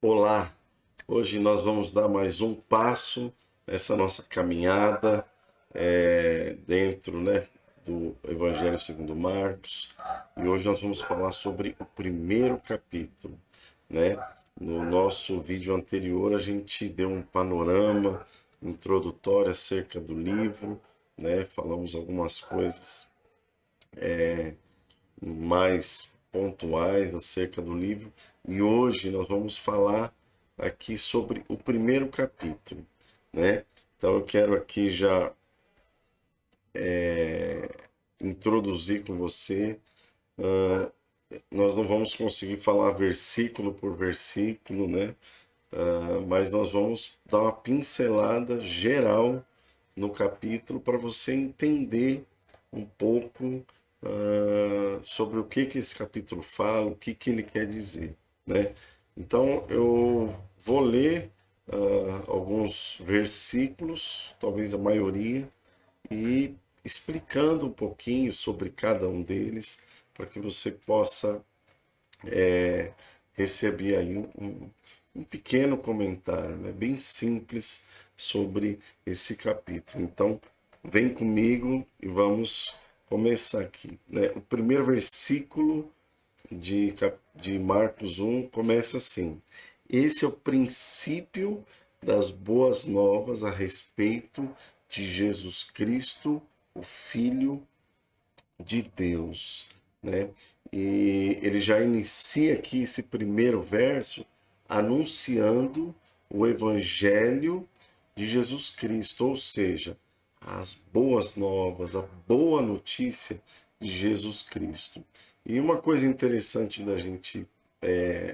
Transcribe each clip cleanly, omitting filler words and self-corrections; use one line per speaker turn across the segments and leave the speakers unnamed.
Olá, hoje nós vamos dar mais um passo nessa nossa caminhada dentro, do Evangelho segundo Marcos, e hoje nós vamos falar sobre o primeiro capítulo, né? No nosso vídeo anterior a gente deu um panorama introdutório acerca do livro, né? Falamos algumas coisas mais pontuais acerca do livro, e hoje nós vamos falar aqui sobre o primeiro capítulo, né? Então eu quero aqui já introduzir com você. Nós não vamos conseguir falar versículo por versículo, né? Mas nós vamos dar uma pincelada geral no capítulo para você entender um pouco sobre o que esse capítulo fala, o que ele quer dizer, né? Então eu vou ler alguns versículos, talvez a maioria, e explicando um pouquinho sobre cada um deles, para que você possa receber aí um pequeno comentário, né, bem simples sobre esse capítulo. Então, vem comigo e vamos começar aqui, né? O primeiro versículo de Marcos 1 começa assim: Esse é o princípio das boas novas a respeito de Jesus Cristo, o Filho de Deus, né? E ele já inicia aqui esse primeiro verso anunciando o evangelho de Jesus Cristo, ou seja, as boas novas, a boa notícia de Jesus Cristo. E uma coisa interessante da gente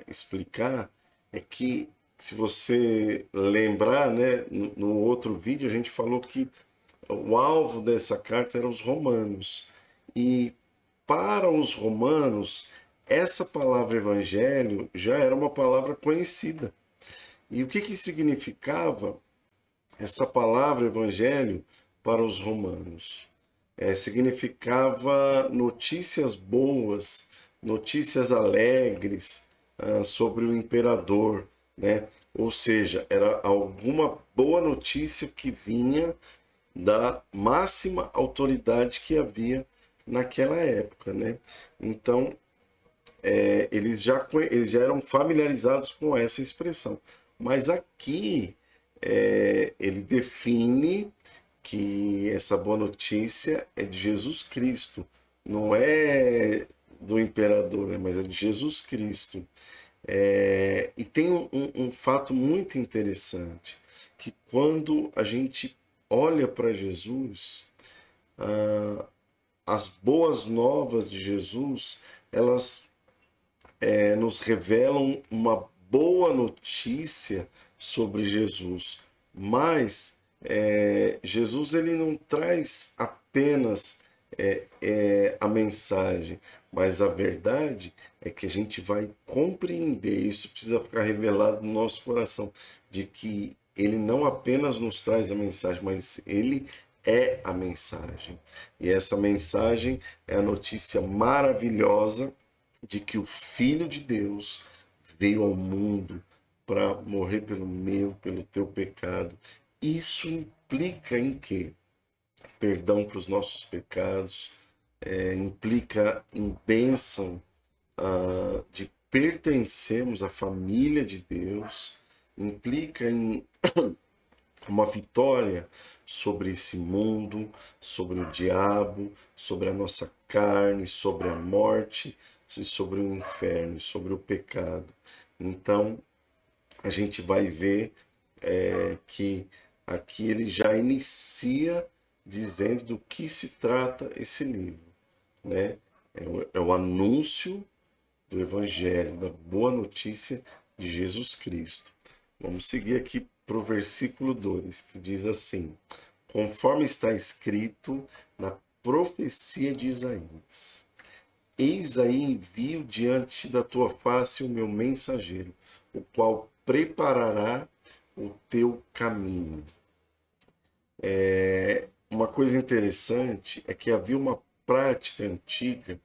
explicar é que, se você lembrar, né, no outro vídeo a gente falou que o alvo dessa carta eram os romanos. E para os romanos, essa palavra evangelho já era uma palavra conhecida. E o que significava essa palavra evangelho para os romanos? Significava notícias boas, notícias alegres sobre o imperador, né? Ou seja, era alguma boa notícia que vinha da máxima autoridade que havia naquela época, né? Então, eles já eram familiarizados com essa expressão. Mas aqui ele define que essa boa notícia é de Jesus Cristo, não é do imperador, né? Mas é de Jesus Cristo. E tem um fato muito interessante, que quando a gente olha para Jesus, as boas novas de Jesus, elas nos revelam uma boa notícia sobre Jesus. Mas Jesus ele não traz apenas a mensagem, mas a verdade é que a gente vai compreender, isso precisa ficar revelado no nosso coração, de que ele não apenas nos traz a mensagem, mas ele é a mensagem. E essa mensagem é a notícia maravilhosa de que o Filho de Deus veio ao mundo para morrer pelo meu, pelo teu pecado. Isso implica em quê? Perdão para os nossos pecados, implica em bênção de pertencermos à família de Deus, implica em uma vitória sobre esse mundo, sobre o diabo, sobre a nossa carne, sobre a morte, sobre o inferno, sobre o pecado. Então, a gente vai ver que aqui ele já inicia dizendo do que se trata esse livro, né? É o anúncio do Evangelho, da boa notícia de Jesus Cristo. Vamos seguir aqui para o versículo 2, que diz assim: Conforme está escrito na profecia de Isaías: Eis aí envio diante da tua face o meu mensageiro, o qual preparará o teu caminho. Uma coisa interessante é que havia uma prática antiga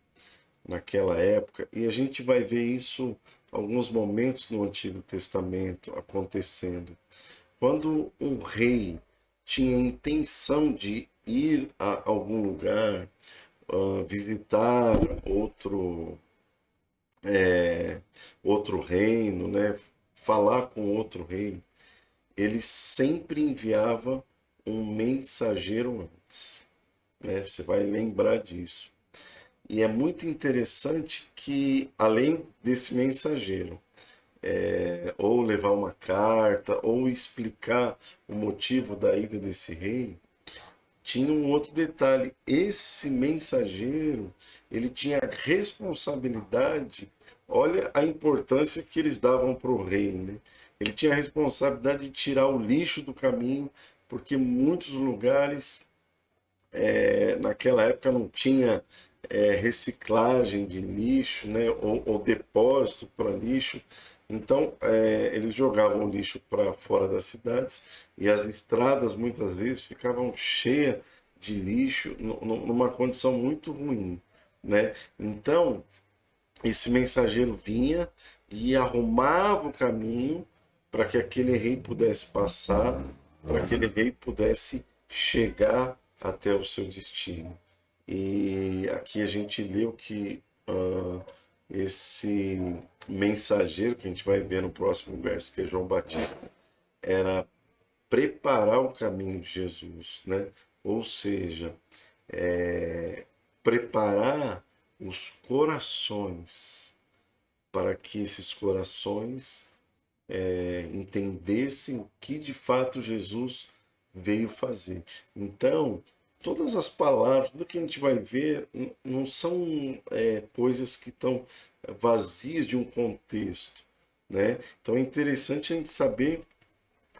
naquela época, e a gente vai ver isso alguns momentos no Antigo Testamento acontecendo. Quando um rei tinha intenção de ir a algum lugar, visitar outro reino, né? Falar com outro rei, ele sempre enviava um mensageiro antes, né? Você vai lembrar disso. E é muito interessante que, além desse mensageiro, ou levar uma carta, ou explicar o motivo da ida desse rei, tinha um outro detalhe. Esse mensageiro, ele tinha responsabilidade, olha a importância que eles davam para o rei, né? Ele tinha a responsabilidade de tirar o lixo do caminho, porque muitos lugares naquela época não tinha reciclagem de lixo, né, ou depósito para lixo. Então, eles jogavam lixo para fora das cidades e as estradas muitas vezes ficavam cheias de lixo, numa condição muito ruim, né? Então, esse mensageiro vinha e arrumava o caminho para que aquele rei pudesse passar, para que aquele rei pudesse chegar até o seu destino. E aqui a gente leu que esse mensageiro, que a gente vai ver no próximo verso, que é João Batista, era preparar o caminho de Jesus, né? Ou seja, preparar os corações para que esses corações entendessem o que de fato Jesus veio fazer. Então, todas as palavras, tudo que a gente vai ver, não são coisas que estão vazias de um contexto, né? Então é interessante a gente saber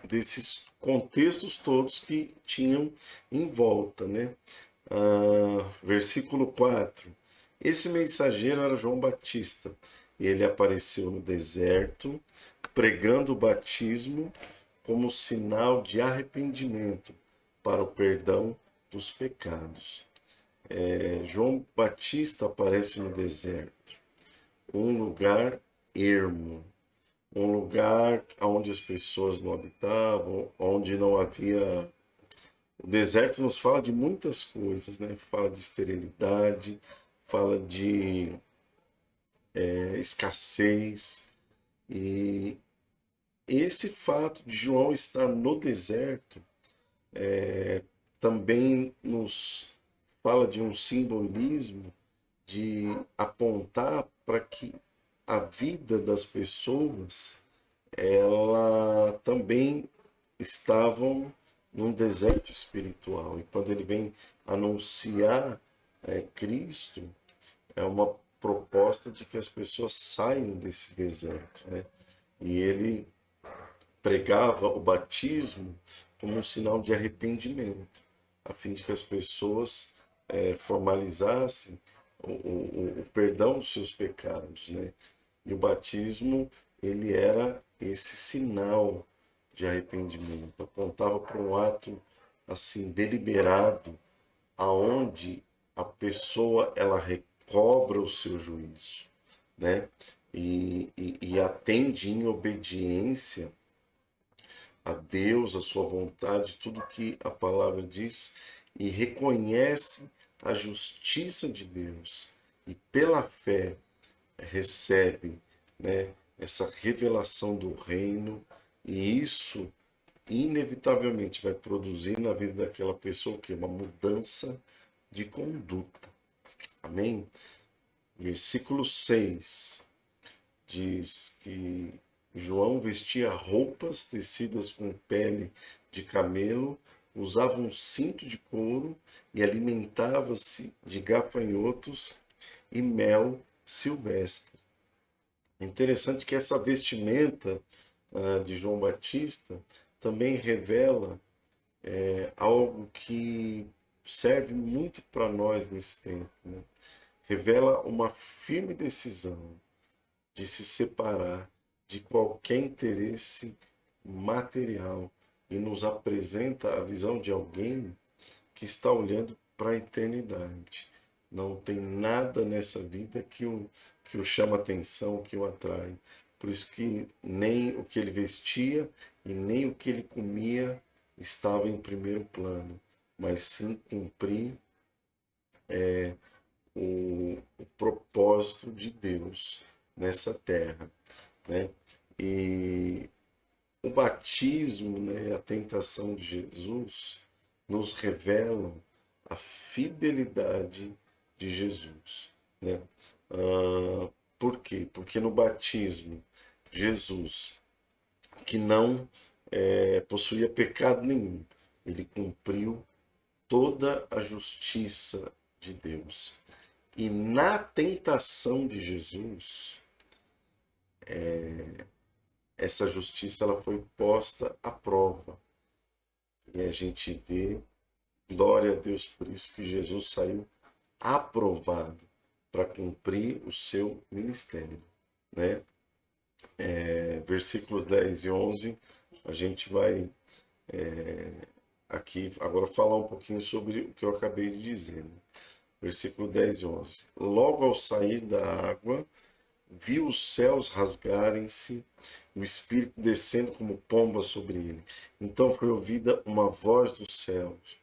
desses contextos todos que tinham em volta, né? Versículo 4. Esse mensageiro era João Batista. Ele apareceu no deserto, pregando o batismo como sinal de arrependimento para o perdão dos pecados. João Batista aparece no deserto, um lugar ermo, um lugar onde as pessoas não habitavam, onde não havia. O deserto nos fala de muitas coisas, né? Fala de esterilidade, fala de escassez. E esse fato de João estar no deserto também nos fala de um simbolismo de apontar para que a vida das pessoas ela também estavam num deserto espiritual. E quando ele vem anunciar Cristo, é uma proposta de que as pessoas saiam desse deserto, né? E ele pregava o batismo como um sinal de arrependimento, a fim de que as pessoas formalizassem o perdão dos seus pecados, né? E o batismo, ele era esse sinal de arrependimento, apontava para um ato assim deliberado, aonde a pessoa ela recobra o seu juízo, né? E atende em obediência a Deus, a sua vontade, tudo que a palavra diz, e reconhece a justiça de Deus e pela fé recebe, né, essa revelação do reino, e isso inevitavelmente vai produzir na vida daquela pessoa que uma mudança de conduta. Amém? Versículo 6 diz que João vestia roupas tecidas com pele de camelo, usava um cinto de couro e alimentava-se de gafanhotos e mel silvestre. É interessante que essa vestimenta de João Batista também revela algo que serve muito para nós nesse tempo, né? Revela uma firme decisão de se separar de qualquer interesse material e nos apresenta a visão de alguém que está olhando para a eternidade. Não tem nada nessa vida que o chama atenção, que o atrai. Por isso que nem o que ele vestia e nem o que ele comia estava em primeiro plano, mas sim cumprir o propósito de Deus nessa terra, né? E o batismo, né, a tentação de Jesus nos revelam a fidelidade de Jesus, né? Por quê? Porque no batismo, Jesus, que não possuía pecado nenhum, ele cumpriu toda a justiça de Deus. E na tentação de Jesus, essa justiça ela foi posta à prova. E a gente vê, glória a Deus por isso, que Jesus saiu aprovado para cumprir o seu ministério, né? Versículos 10 e 11, a gente vai aqui agora falar um pouquinho sobre o que eu acabei de dizer, né? Versículo 10 e 11. Logo ao sair da água, viu os céus rasgarem-se, o Espírito descendo como pomba sobre ele. Então foi ouvida uma voz dos céus: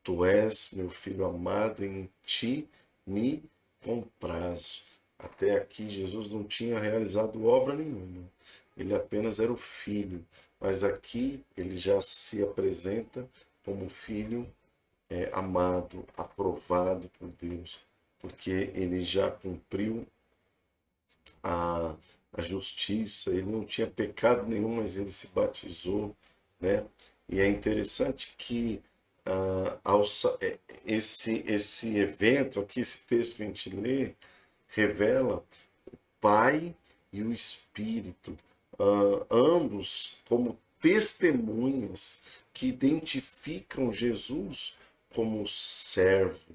Tu és meu filho amado, em ti me comprazo. Até aqui Jesus não tinha realizado obra nenhuma. Ele apenas era o filho. Mas aqui ele já se apresenta como filho amado, aprovado por Deus, porque ele já cumpriu a, a justiça, ele não tinha pecado nenhum, mas ele se batizou, né? E é interessante que esse evento aqui, esse texto que a gente lê, revela o Pai e o Espírito, ambos como testemunhas que identificam Jesus como servo,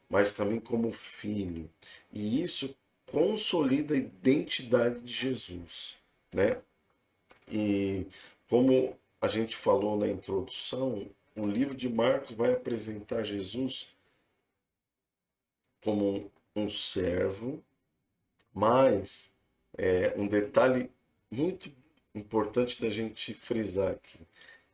mas também como filho. E isso consolida a identidade de Jesus, né? E como a gente falou na introdução, o livro de Marcos vai apresentar Jesus como um servo, mas um detalhe muito importante da gente frisar aqui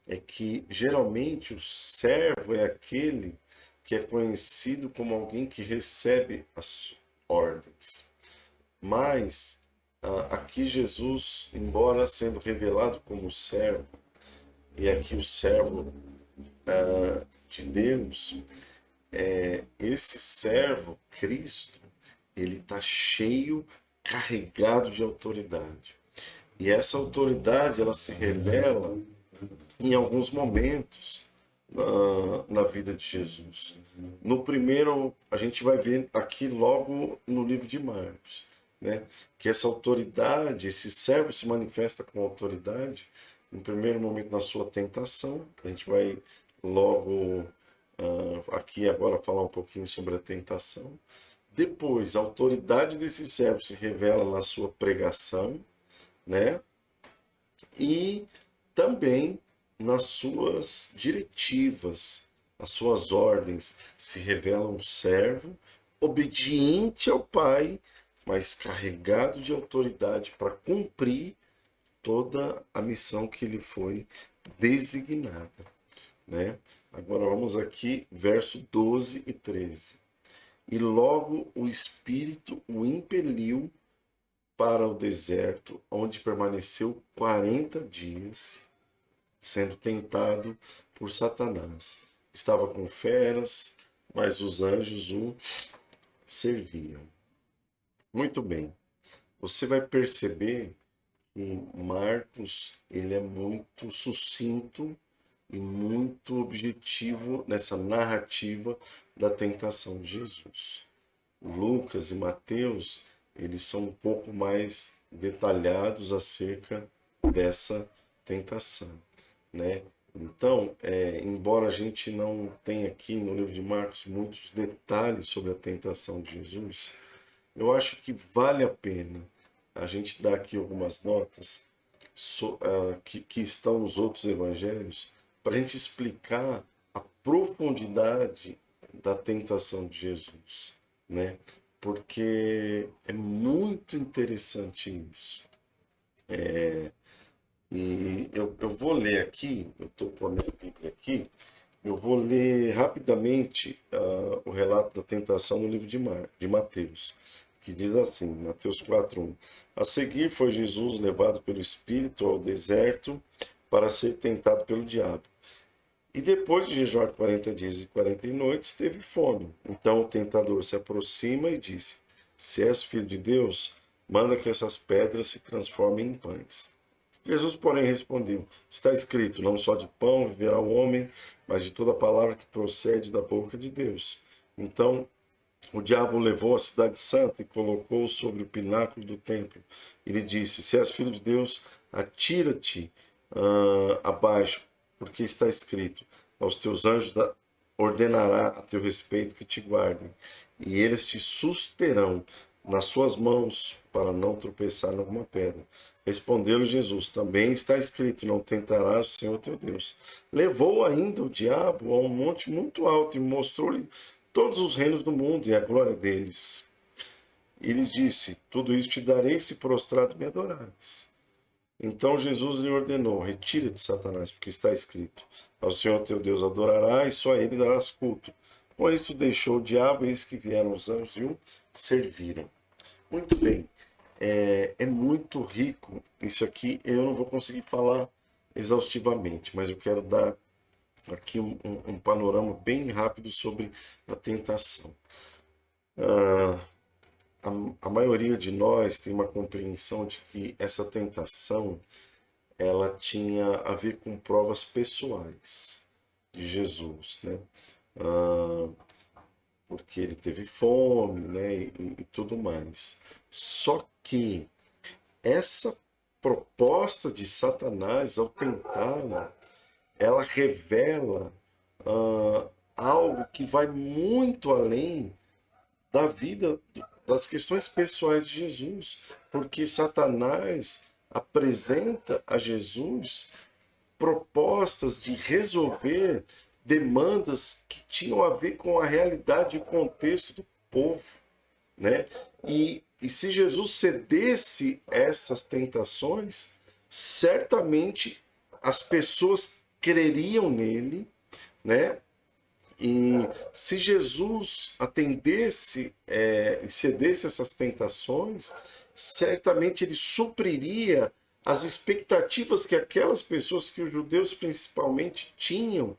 é que geralmente o servo é aquele que é conhecido como alguém que recebe as ordens. Mas aqui Jesus, embora sendo revelado como servo, e aqui o servo de Deus, esse servo, Cristo, ele está cheio, carregado de autoridade. E essa autoridade, ela se revela em alguns momentos na vida de Jesus. No primeiro, a gente vai ver aqui logo no livro de Marcos, né? Que essa autoridade, esse servo se manifesta com autoridade, no primeiro momento na sua tentação. A gente vai logo aqui agora falar um pouquinho sobre a tentação. Depois, a autoridade desse servo se revela na sua pregação, né? E também nas suas diretivas, as suas ordens, se revela um servo obediente ao Pai, mas carregado de autoridade para cumprir toda a missão que lhe foi designada, né? Agora vamos aqui, verso 12 e 13. E logo o Espírito o impeliu para o deserto, onde permaneceu 40 dias, sendo tentado por Satanás. Estava com feras, mas os anjos o serviam. Muito bem. Você vai perceber que Marcos ele é muito sucinto e muito objetivo nessa narrativa da tentação de Jesus. Lucas e Mateus, eles são um pouco mais detalhados acerca dessa tentação, né? Então, embora a gente não tenha aqui no livro de Marcos muitos detalhes sobre a tentação de Jesus, eu acho que vale a pena a gente dar aqui algumas notas que estão nos outros evangelhos para a gente explicar a profundidade da tentação de Jesus, né? Porque é muito interessante isso. E eu vou ler aqui, eu estou com a minha Bíblia aqui, eu vou ler rapidamente o relato da tentação no livro de Mateus, que diz assim, Mateus 4:1. A seguir foi Jesus levado pelo Espírito ao deserto para ser tentado pelo diabo. E depois de jejuar 40 dias e 40 noites, teve fome. Então o tentador se aproxima e disse: Se és filho de Deus, manda que essas pedras se transformem em pães. Jesus, porém, respondeu: Está escrito, não só de pão viverá o homem, mas de toda palavra que procede da boca de Deus. Então o diabo levou a cidade santa e colocou sobre o pináculo do templo. E lhe disse: Se és filho de Deus, atira-te abaixo, porque está escrito: Aos teus anjos ordenará a teu respeito que te guardem, e eles te susterão nas suas mãos para não tropeçar em alguma pedra. Respondeu-lhe Jesus: Também está escrito: Não tentarás o Senhor teu Deus. Levou ainda o diabo a um monte muito alto e mostrou-lhe todos os reinos do mundo e a glória deles. E lhes disse: Tudo isso te darei se prostrado me adorares. Então Jesus lhe ordenou: Retira-te, Satanás, porque está escrito: Ao Senhor teu Deus adorarás e só a ele darás culto. Com isso deixou o diabo, e eis que vieram os anjos e o serviram. Muito bem. É muito rico isso aqui. Eu não vou conseguir falar exaustivamente, mas eu quero dar aqui um panorama bem rápido sobre a tentação. A maioria de nós tem uma compreensão de que essa tentação ela tinha a ver com provas pessoais de Jesus, né? Porque ele teve fome, né? E tudo mais. Só que essa proposta de Satanás ao tentá-la, ela revela algo que vai muito além da vida, das questões pessoais de Jesus, porque Satanás apresenta a Jesus propostas de resolver demandas que tinham a ver com a realidade e o contexto do povo, né? E se Jesus cedesse essas tentações, certamente as pessoas creriam nele, né? E se Jesus atendesse e cedesse essas tentações, certamente ele supriria as expectativas que aquelas pessoas, que os judeus principalmente, tinham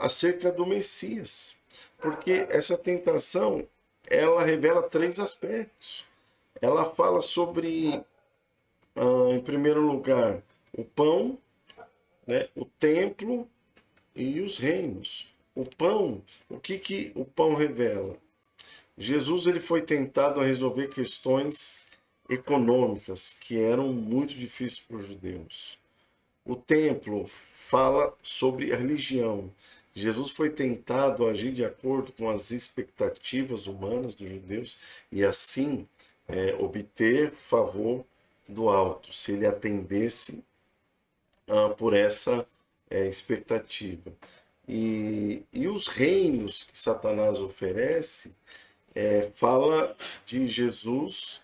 acerca do Messias. Porque essa tentação, ela revela três aspectos. Ela fala sobre, em primeiro lugar, o pão, né, o templo e os reinos. O pão, o que o pão revela? Jesus ele foi tentado a resolver questões econômicas que eram muito difíceis para os judeus. O templo fala sobre a religião. Jesus foi tentado a agir de acordo com as expectativas humanas dos judeus e assim obter favor do alto, se ele atendesse por essa expectativa. E os reinos que Satanás oferece fala de Jesus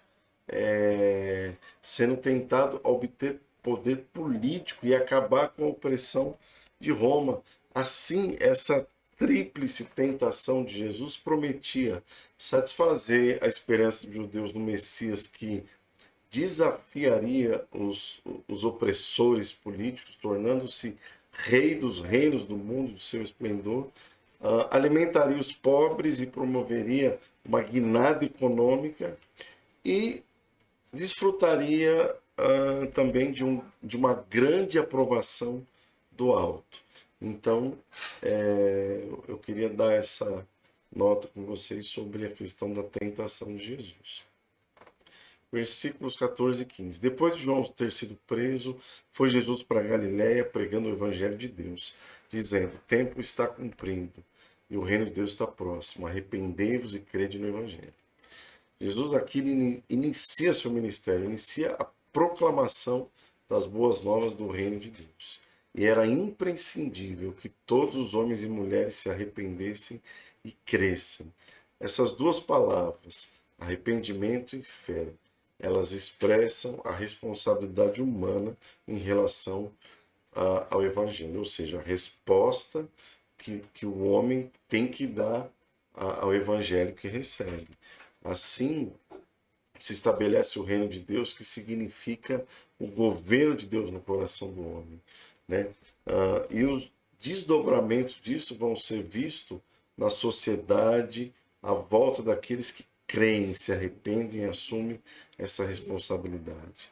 sendo tentado a obter poder político e acabar com a opressão de Roma. Assim, essa tríplice tentação de Jesus prometia satisfazer a esperança dos judeus no Messias que desafiaria os opressores políticos, tornando-se rei dos reinos do mundo, do seu esplendor, alimentaria os pobres e promoveria uma guinada econômica e desfrutaria também de uma grande aprovação do alto. Então, eu queria dar essa nota com vocês sobre a questão da tentação de Jesus. Versículos 14 e 15. Depois de João ter sido preso, foi Jesus para Galiléia pregando o evangelho de Deus, dizendo: O tempo está cumprido e o reino de Deus está próximo. Arrependei-vos e crede no evangelho. Jesus aqui inicia seu ministério, inicia a proclamação das boas novas do reino de Deus. E era imprescindível que todos os homens e mulheres se arrependessem e crescem. Essas duas palavras, arrependimento e fé, elas expressam a responsabilidade humana em relação ao Evangelho, ou seja, a resposta que o homem tem que dar ao Evangelho que recebe. Assim, se estabelece o reino de Deus, que significa o governo de Deus no coração do homem, né? E os desdobramentos disso vão ser vistos na sociedade à volta daqueles que creem, se arrependem e assumem essa responsabilidade.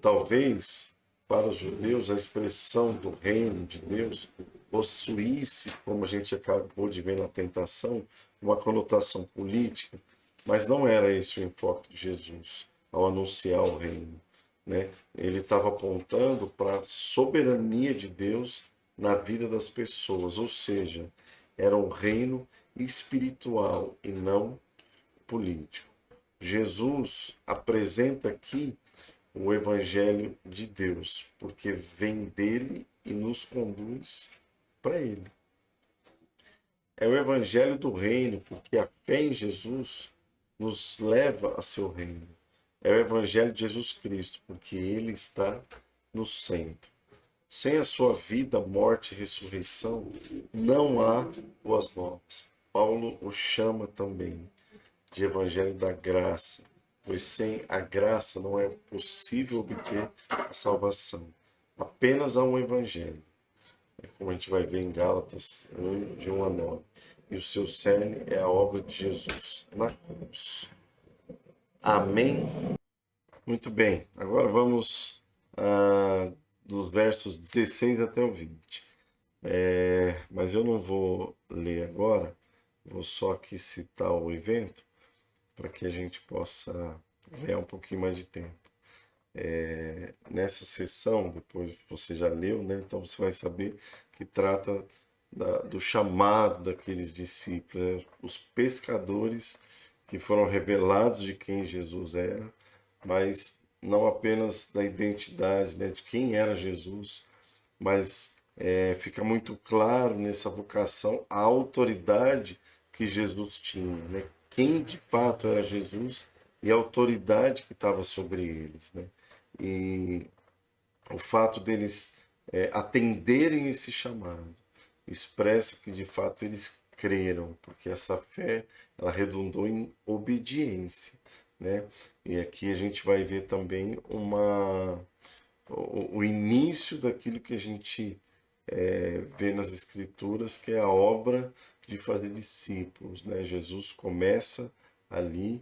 Talvez, para os judeus, a expressão do reino de Deus possuísse, como a gente acabou de ver na tentação, uma conotação política, mas não era esse o enfoque de Jesus ao anunciar o reino, né? Ele estava apontando para a soberania de Deus na vida das pessoas, ou seja, era um reino espiritual e não político. Jesus apresenta aqui o Evangelho de Deus, porque vem dele e nos conduz para ele. É o Evangelho do reino, porque a fé em Jesus nos leva a seu reino. É o Evangelho de Jesus Cristo, porque ele está no centro. Sem a sua vida, morte e ressurreição, não há boas novas. Paulo o chama também de Evangelho da graça, pois sem a graça não é possível obter a salvação. Apenas há um Evangelho, como a gente vai ver em Gálatas 1, de 1 a 9. E o seu cerne é a obra de Jesus na cruz. Amém? Muito bem, agora vamos dos versos 16 até o 20. Mas eu não vou ler agora, vou só aqui citar o evento para que a gente possa ganhar um pouquinho mais de tempo. Nessa sessão, depois você já leu, né? Então você vai saber que trata do chamado daqueles discípulos, né? Os pescadores que foram revelados de quem Jesus era, mas não apenas da identidade, né, de quem era Jesus, mas fica muito claro nessa vocação a autoridade que Jesus tinha, né? Quem de fato era Jesus e a autoridade que estava sobre eles, né? E o fato deles atenderem esse chamado expressa que de fato eles creram, porque essa fé ela redundou em obediência, né? E aqui a gente vai ver também o início daquilo que a gente vê nas Escrituras, que é a obra de fazer discípulos, né? Jesus começa ali,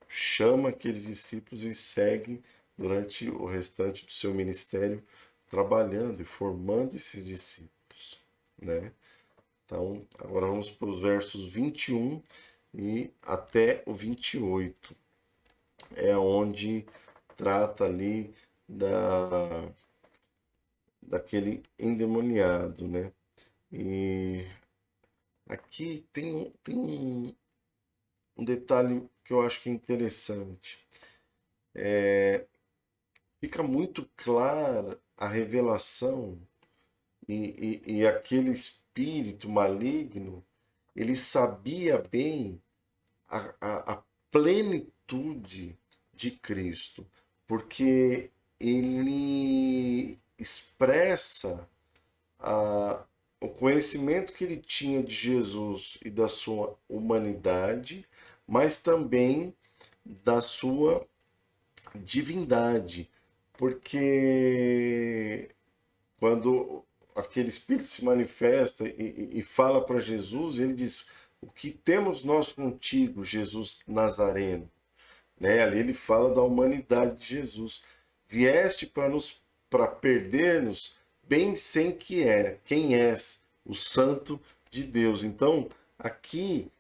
chama aqueles discípulos e segue durante o restante do seu ministério trabalhando e formando esses discípulos, né? Então, agora vamos para os versos 21 e até o 28. É onde trata ali daquele endemoniado, né? E aqui tem um detalhe que eu acho que é interessante. Fica muito clara a revelação e aquele espírito maligno, ele sabia bem a plenitude de Cristo, porque ele expressa o conhecimento que ele tinha de Jesus e da sua humanidade, mas também da sua divindade, porque quando aquele espírito se manifesta e fala para Jesus, ele diz: o que temos nós contigo, Jesus Nazareno? Né? Ali ele fala da humanidade de Jesus. Vieste para perder-nos, bem sem quem és, o Santo de Deus. Então, aqui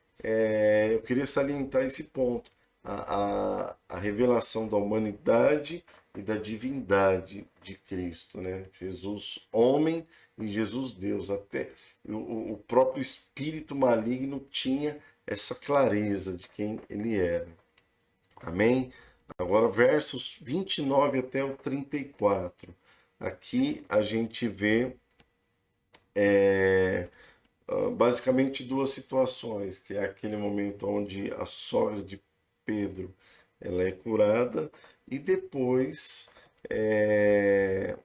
eu queria salientar esse ponto. A revelação da humanidade e da divindade de Cristo, né? Jesus homem e Jesus Deus. Até o próprio espírito maligno tinha essa clareza de quem ele era. Amém? Agora, versos 29 até o 34. Aqui a gente vê basicamente duas situações, que é aquele momento onde a sogra de Pedro ela é curada e depois é,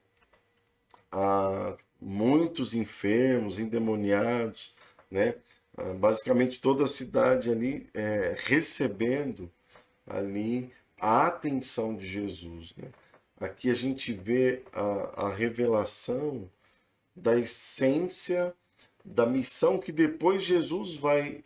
a muitos enfermos, endemoniados, né? Basicamente toda a cidade ali recebendo ali a atenção de Jesus, né? Aqui a gente vê a revelação da essência da missão que depois Jesus vai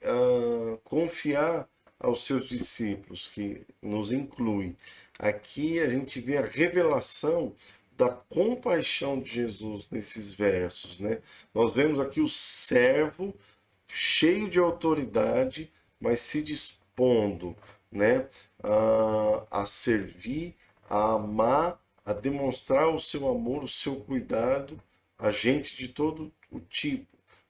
confiar aos seus discípulos, que nos inclui. Aqui a gente vê a revelação da compaixão de Jesus nesses versos, né? Nós vemos aqui o servo cheio de autoridade, mas se dispondo, né, a servir, a amar, a demonstrar o seu amor, o seu cuidado a gente de todo o tipo,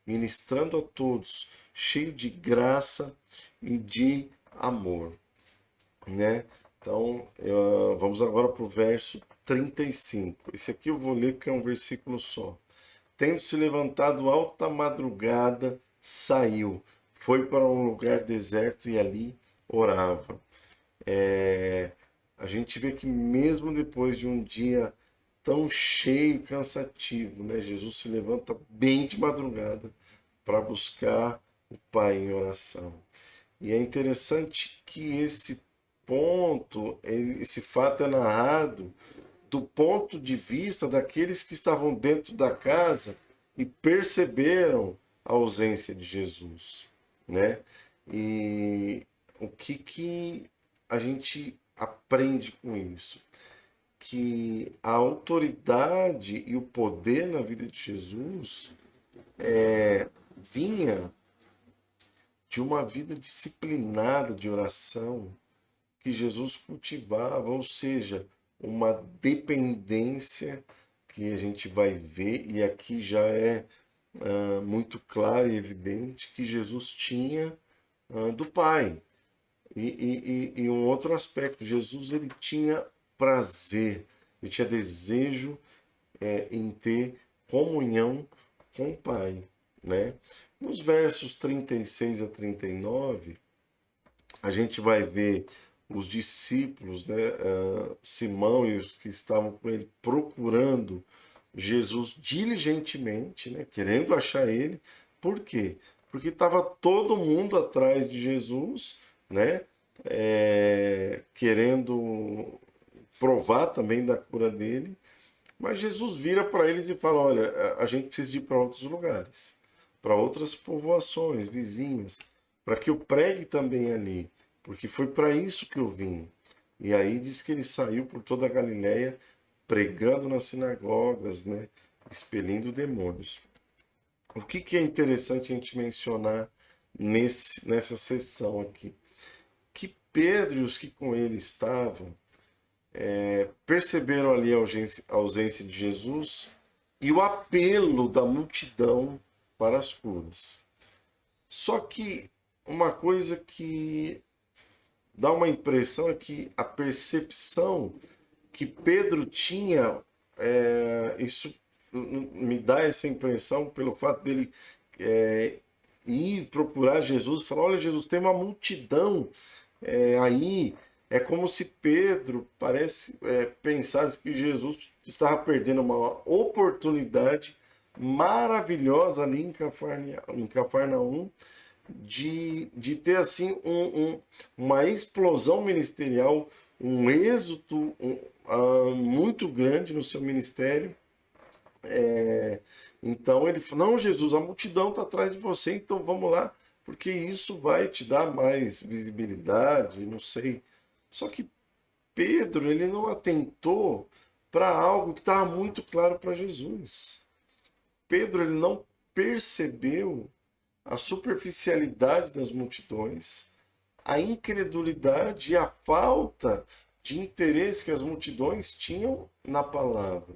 ministrando a todos, cheio de graça e de amor, né? Então, vamos agora para o verso 35. Esse aqui eu vou ler porque é um versículo só. Tendo se levantado alta madrugada, saiu, foi para um lugar deserto e ali orava. A gente vê que mesmo depois de um dia tão cheio e cansativo, né, Jesus se levanta bem de madrugada para buscar o Pai em oração. E é interessante que esse ponto, esse fato é narrado do ponto de vista daqueles que estavam dentro da casa e perceberam a ausência de Jesus, né? E o que a gente aprende com isso? Que a autoridade e o poder na vida de Jesus vinha de uma vida disciplinada de oração que Jesus cultivava, ou seja, uma dependência que a gente vai ver, e aqui já é muito claro e evidente que Jesus tinha do Pai. E um outro aspecto, Jesus ele tinha prazer, ele tinha desejo em ter comunhão com o Pai, né? Nos versos 36 a 39, a gente vai ver os discípulos, né, Simão e os que estavam com ele procurando Jesus diligentemente, né, querendo achar ele. Por quê? Porque estava todo mundo atrás de Jesus, né, querendo provar também da cura dele. Mas Jesus vira para eles e fala: olha, a gente precisa ir para outros lugares, para outras povoações vizinhas, para que eu pregue também ali, porque foi para isso que eu vim. E aí diz que ele saiu por toda a Galiléia, pregando nas sinagogas, né, expelindo demônios. O que é interessante a gente mencionar nessa sessão aqui? Que Pedro e os que com ele estavam perceberam ali a ausência de Jesus e o apelo da multidão para as curas. Só que uma coisa que dá uma impressão é que a percepção que Pedro tinha, isso me dá essa impressão pelo fato dele ir procurar Jesus e falar: olha, Jesus, tem uma multidão aí. É como se Pedro pensasse que Jesus estava perdendo uma oportunidade maravilhosa ali em Cafarnaum de ter assim uma explosão ministerial, um êxito muito grande no seu ministério. Então ele falou: não, Jesus, a multidão está atrás de você, então vamos lá, porque isso vai te dar mais visibilidade, não sei. Só que Pedro, ele não atentou para algo que estava muito claro para Jesus. Pedro, ele não percebeu a superficialidade das multidões, a incredulidade e a falta de interesse que as multidões tinham na palavra,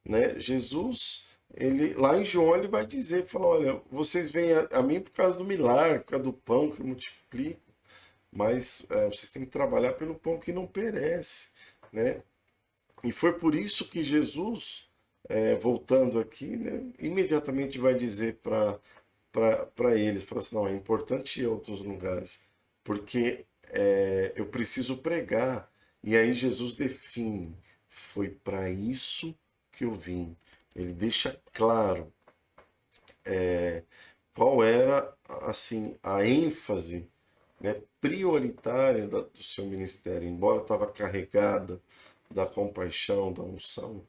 né? Jesus, ele lá em João ele vai dizer, fala: olha, vocês vêm a mim por causa do milagre, por causa do pão que eu multiplico, mas vocês têm que trabalhar pelo pão que não perece, né? E foi por isso que Jesus, voltando aqui, né, imediatamente vai dizer para eles, fala assim: não, é importante ir a outros lugares, porque eu preciso pregar, E aí Jesus define, foi para isso que eu vim. Ele deixa claro qual era assim a ênfase, né, prioritária do seu ministério, embora estava carregada da compaixão, da unção,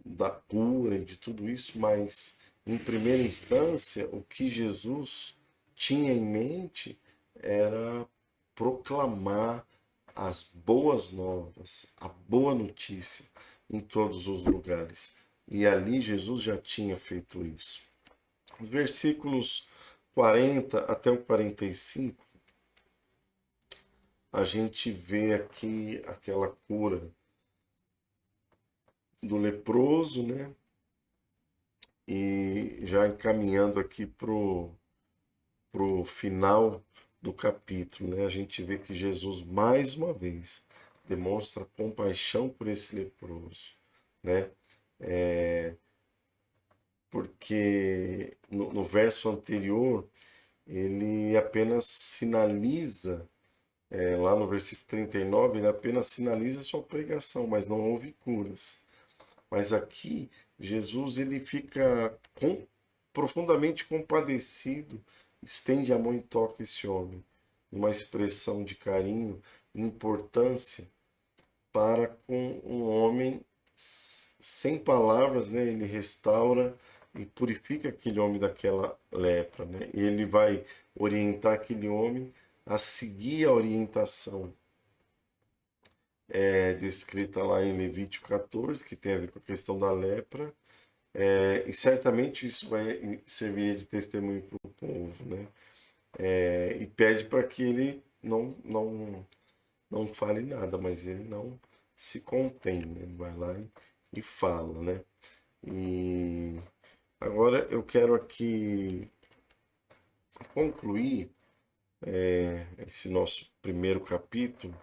da cura e de tudo isso, mas em primeira instância o que Jesus tinha em mente era proclamar as boas novas, a boa notícia em todos os lugares. E ali Jesus já tinha feito isso. Os versículos 40 até o 45, a gente vê aqui aquela cura do leproso, né? E já encaminhando aqui pro final do capítulo, né? A gente vê que Jesus mais uma vez demonstra compaixão por esse leproso, né? Porque no verso anterior ele apenas sinaliza, lá no versículo 39, ele apenas sinaliza sua pregação, mas não houve curas. Mas aqui Jesus ele fica profundamente compadecido, estende a mão e toca esse homem, uma expressão de carinho e importância para com um homem sem palavras, né? Ele restaura e purifica aquele homem daquela lepra, né? E ele vai orientar aquele homem a seguir a orientação descrita lá em Levítico 14, que tem a ver com a questão da lepra, e certamente isso vai servir de testemunho para o povo, né? E pede para que ele não fale nada, mas ele não se contém, né? Ele vai lá e fala, né? E agora eu quero aqui concluir esse nosso primeiro capítulo,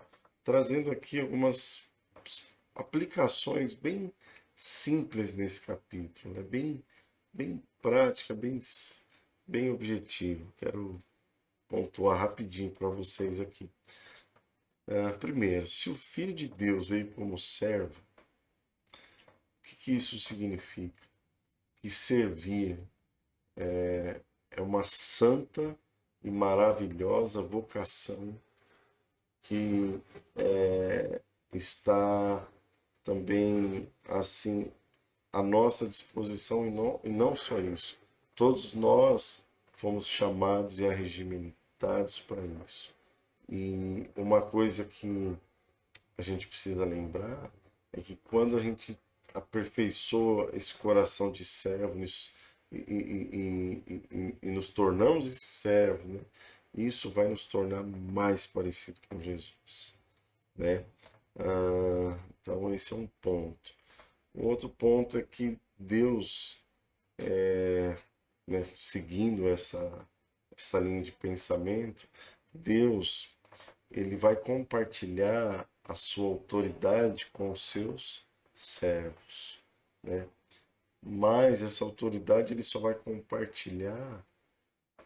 trazendo aqui algumas aplicações bem simples nesse capítulo, né? Bem prática, bem objetivo. Quero pontuar rapidinho para vocês aqui. Primeiro, se o Filho de Deus veio como servo, o que isso significa? Que servir é uma santa e maravilhosa vocação que está também assim à nossa disposição, e não só isso. Todos nós fomos chamados e arregimentados para isso. E uma coisa que a gente precisa lembrar é que quando a gente aperfeiçoa esse coração de servo e nos tornamos esse servo, né? Isso vai nos tornar mais parecido com Jesus, né? Então esse é um ponto. Um outro ponto é que Deus, né, seguindo essa linha de pensamento, Deus ele vai compartilhar a sua autoridade com os seus servos, né? Mas essa autoridade ele só vai compartilhar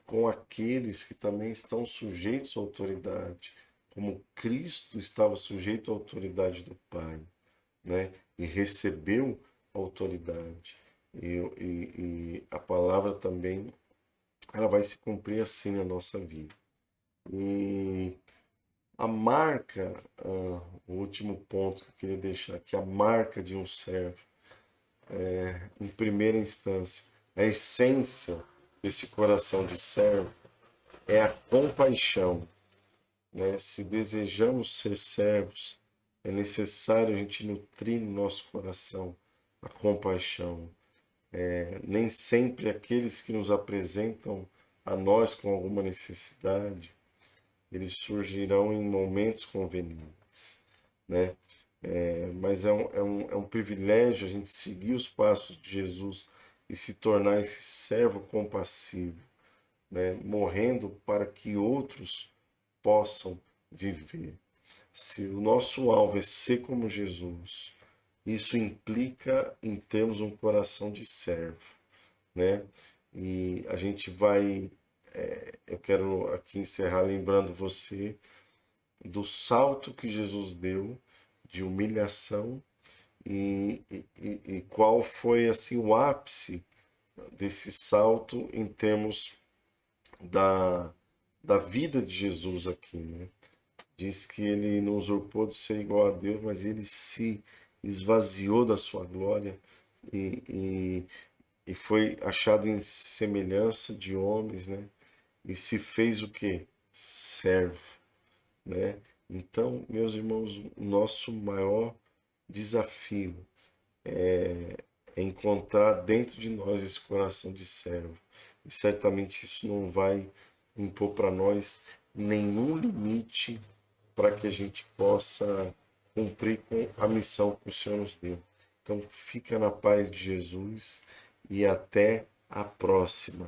com aqueles que também estão sujeitos à autoridade, como Cristo estava sujeito à autoridade do Pai, né? E recebeu a autoridade. E a palavra também ela vai se cumprir assim na nossa vida. E a marca, o último ponto que eu queria deixar aqui, a marca de um servo, em primeira instância, a essência desse coração de servo é a compaixão, né? Se desejamos ser servos, é necessário a gente nutrir no nosso coração a compaixão. Nem sempre aqueles que nos apresentam a nós com alguma necessidade, eles surgirão em momentos convenientes, né? Mas é um privilégio a gente seguir os passos de Jesus e se tornar esse servo compassivo, né? Morrendo para que outros possam viver. Se o nosso alvo é ser como Jesus, isso implica em termos um coração de servo, né? E a gente vai, eu quero aqui encerrar lembrando você do salto que Jesus deu de humilhação e qual foi assim o ápice desse salto em termos da, da vida de Jesus aqui, né? Diz que ele não usurpou de ser igual a Deus, mas ele se esvaziou da sua glória e, e, e foi achado em semelhança de homens, né? E se fez o quê? Servo, né? Então, meus irmãos, o nosso maior desafio é encontrar dentro de nós esse coração de servo. E certamente isso não vai impor para nós nenhum limite para que a gente possa cumprir com a missão que o Senhor nos deu. Então, fica na paz de Jesus e até a próxima.